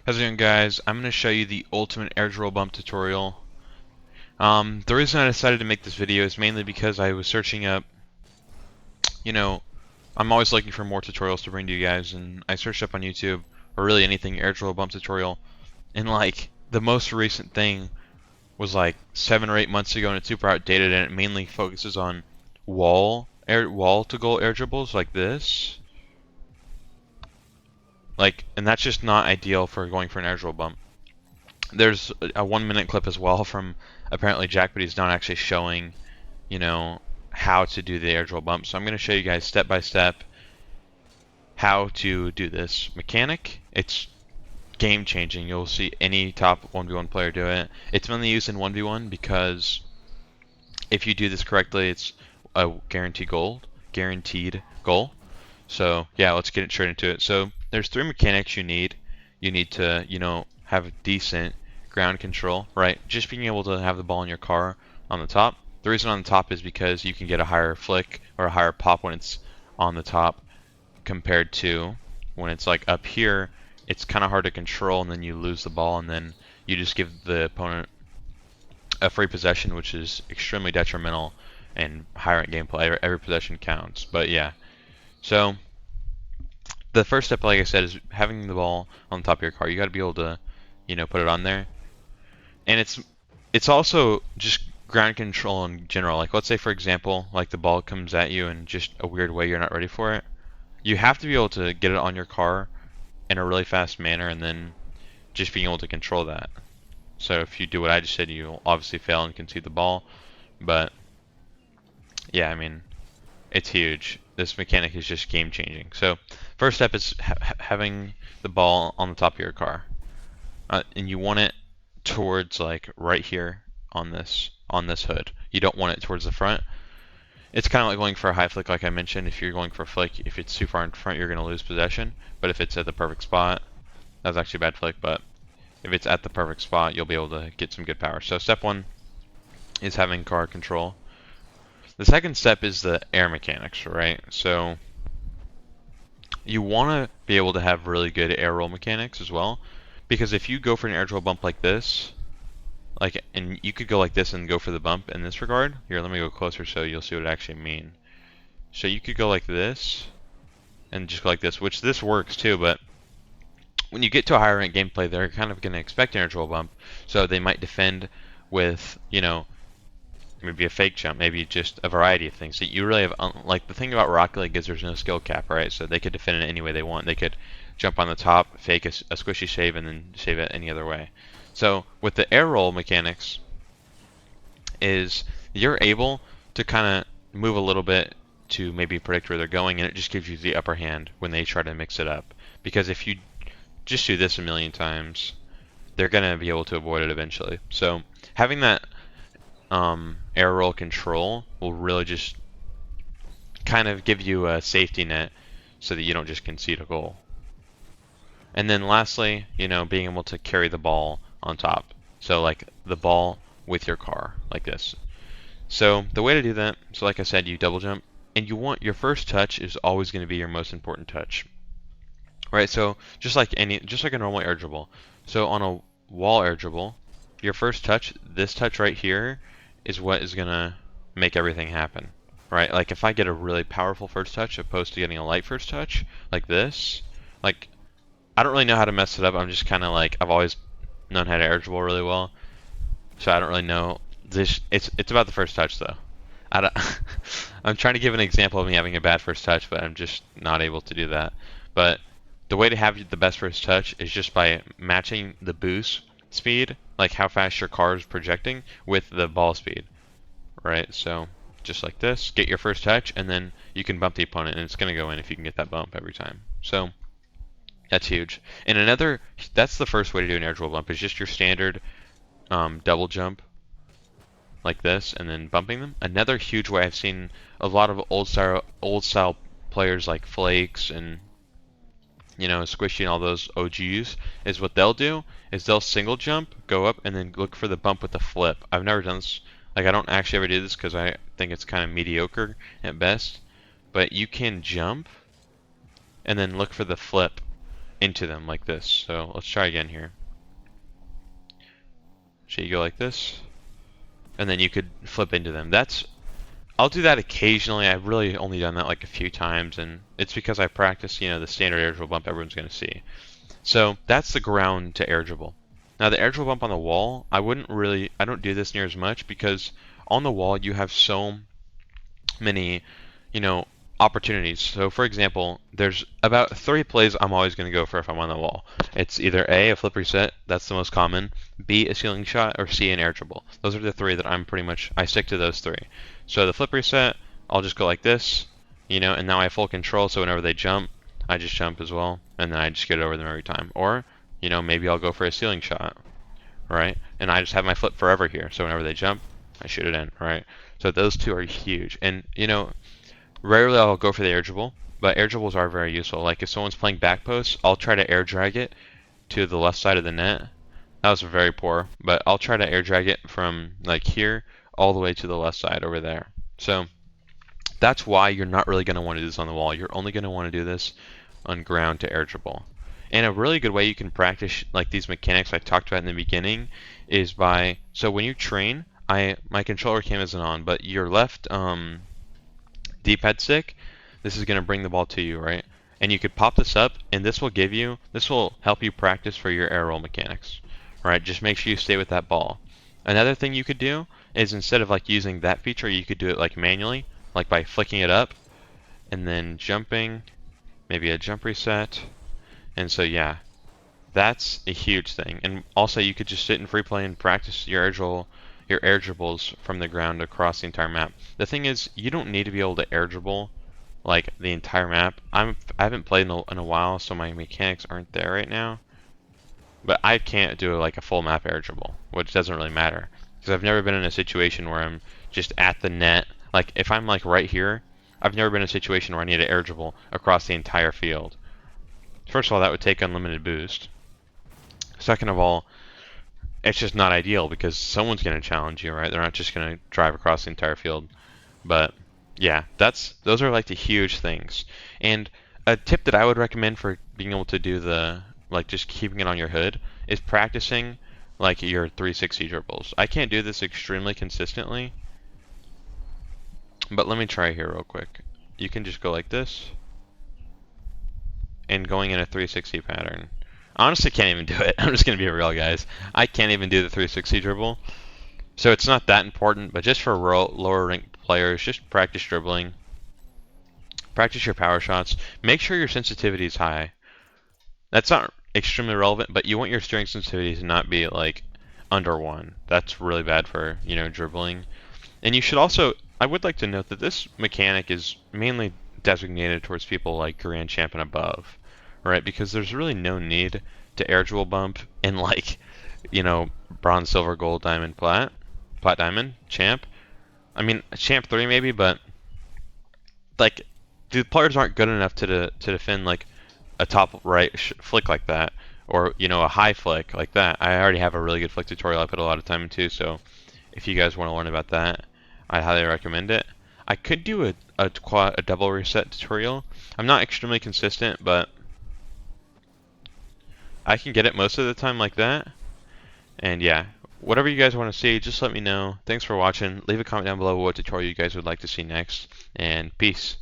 How's it going, guys? I'm going to show you the ultimate air drill bump tutorial. The reason I decided to make this video is mainly because I was searching up, you know, I'm always looking for more tutorials to bring to you guys, and I searched up on YouTube, or really anything air drill bump tutorial, and like, the most recent thing was like 7 or 8 months ago, and it's super outdated, and it mainly focuses on wall to goal air dribbles like this. And that's just not ideal for going for an air drill bump. There's a 1 minute clip as well from apparently Jack, but he's not actually showing, how to do the air drill bump. So I'm going to show you guys step by step how to do this mechanic. It's game changing. You'll see any top 1v1 player do it. It's mainly used in 1v1 because if you do this correctly, it's a guaranteed goal. So yeah, let's get straight into it. So there's 3 mechanics you need. You need to, have decent ground control, right? Just being able to have the ball in your car on the top. The reason on the top is because you can get a higher flick or a higher pop when it's on the top compared to when it's like up here. It's kind of hard to control, and then you lose the ball, and then you just give the opponent a free possession, which is extremely detrimental and higher in gameplay. Every possession counts. But yeah, so the first step, like I said, is having the ball on the top of your car. You got to be able to, put it on there. And it's also just ground control in general. Like, let's say, for example, like the ball comes at you in just a weird way, you're not ready for it. You have to be able to get it on your car in a really fast manner, and then just being able to control that. So if you do what I just said, you'll obviously fail and concede the ball. But yeah, I mean, it's huge. This mechanic is just game changing. So first step is having the ball on the top of your car, and you want it towards like right here on this hood. You don't want it towards the front. It's kind of like going for a high flick, like I mentioned. If you're going for a flick, if it's too far in front, you're going to lose possession. But if it's at the perfect spot, that's actually a bad flick. But if it's at the perfect spot, you'll be able to get some good power. So step 1 is having car control. The second step is the air mechanics, right? So you want to be able to have really good air roll mechanics as well, because if you go for an air drill bump like this, and you could go like this and go for the bump in this regard. Here, let me go closer so you'll see what it actually means. So you could go like this and just go like this, which this works too, but when you get to a higher rank gameplay, they're kind of going to expect an air drill bump, so they might defend with, maybe a fake jump, maybe just a variety of things. So you really have, like, the thing about Rocket League is there's no skill cap, right? So they could defend it any way they want. They could jump on the top, fake a squishy save, and then save it any other way. So with the air roll mechanics, is you're able to kind of move a little bit to maybe predict where they're going, and it just gives you the upper hand when they try to mix it up. Because if you just do this a million times, they're going to be able to avoid it eventually. So having that air roll control will really just kind of give you a safety net so that you don't just concede a goal. And then lastly, being able to carry the ball on top. So like the ball with your car, like this. So the way to do that, so like I said, you double jump, and you want your first touch is always going to be your most important touch. Right, so just like a normal air dribble. So on a wall air dribble, your first touch, this touch right here, is what is gonna make everything happen, right? Like if I get a really powerful first touch opposed to getting a light first touch, like this, like I don't really know how to mess it up. I'm just kind of like, I've always known how to air dribble really well, so I don't really know this. It's about the first touch though. I'm trying to give an example of me having a bad first touch, but I'm just not able to do that. But the way to have the best first touch is just by matching the boost speed, like how fast your car is projecting, with the ball speed, right? So just like this, get your first touch, and then you can bump the opponent, and it's going to go in if you can get that bump every time. So that's huge. And that's the first way to do an air drill bump, is just your standard double jump like this, and then bumping them. Another huge way I've seen a lot of old style players like Flakes and Squishy and all those OGs, is what they'll do is they'll single jump, go up, and then look for the bump with the flip. I've never done this. Like, I don't actually ever do this because I think it's kind of mediocre at best. But you can jump and then look for the flip into them like this. So let's try again here. So you go like this, and then you could flip into them. I'll do that occasionally. I've really only done that like a few times, and it's because I practice, the standard air dribble bump everyone's going to see. So that's the ground to air dribble. Now the air dribble bump on the wall, I don't do this near as much because on the wall you have so many, opportunities. So for example, there's about 3 plays I'm always going to go for if I'm on the wall. It's either A, a flip reset, that's the most common, B, a ceiling shot, or C, an air dribble. Those are the 3 that I stick to those 3. So the flip reset, I'll just go like this, and now I have full control, so whenever they jump, I just jump as well, and then I just get over them every time. Or, maybe I'll go for a ceiling shot, right? And I just have my flip forever here, so whenever they jump, I shoot it in, right? So those 2 are huge. And, rarely I'll go for the air dribble, but air dribbles are very useful. Like if someone's playing back post, I'll try to air drag it to the left side of the net. That was very poor, but I'll try to air drag it from like here all the way to the left side over there. So that's why you're not really going to want to do this on the wall. You're only going to want to do this on ground to air dribble. And a really good way you can practice like these mechanics I talked about in the beginning is so when you train, my controller cam isn't on, but your left D-pad stick, this is going to bring the ball to you, right? And you could pop this up, and this will help you practice for your air roll mechanics, right? Just make sure you stay with that ball. Another thing you could do is instead of like using that feature, you could do it like manually, like by flicking it up, and then jumping, maybe a jump reset. And so yeah, that's a huge thing. And also you could just sit in free play and practice your air dribbles from the ground across the entire map. The thing is, you don't need to be able to air dribble like the entire map. I haven't played in a while, so my mechanics aren't there right now. But I can't do like a full map air dribble, which doesn't really matter because I've never been in a situation where I'm just at the net. Like if I'm like right here, I've never been in a situation where I need to air dribble across the entire field. First of all, that would take unlimited boost. Second of all, it's just not ideal because someone's going to challenge you, right? They're not just going to drive across the entire field. But yeah, those are like the huge things. And a tip that I would recommend for being able to do just keeping it on your hood is practicing like your 360 dribbles. I can't do this extremely consistently, but let me try here real quick. You can just go like this and going in a 360 pattern. I honestly can't even do it. I'm just going to be real, guys. I can't even do the 360 dribble. So it's not that important, but just for lower ranked players, just practice dribbling. Practice your power shots. Make sure your sensitivity is high. That's not extremely relevant, but you want your steering sensitivity to not be like under 1. That's really bad for, dribbling. And you should also, I would like to note that this mechanic is mainly designated towards people like Grand Champ and above, right? Because there's really no need to air dribble bump in like, bronze, silver, gold, diamond, plat, diamond, champ. I mean, champ 3 maybe, but like the players aren't good enough to defend like a top right flick like that, or a high flick like that. I already have a really good flick tutorial I put a lot of time into, so if you guys want to learn about that, I highly recommend it. I could do a double reset tutorial. I'm not extremely consistent, but I can get it most of the time like that. And yeah, whatever you guys want to see, just let me know. Thanks for watching. Leave a comment down below what tutorial you guys would like to see next, and peace.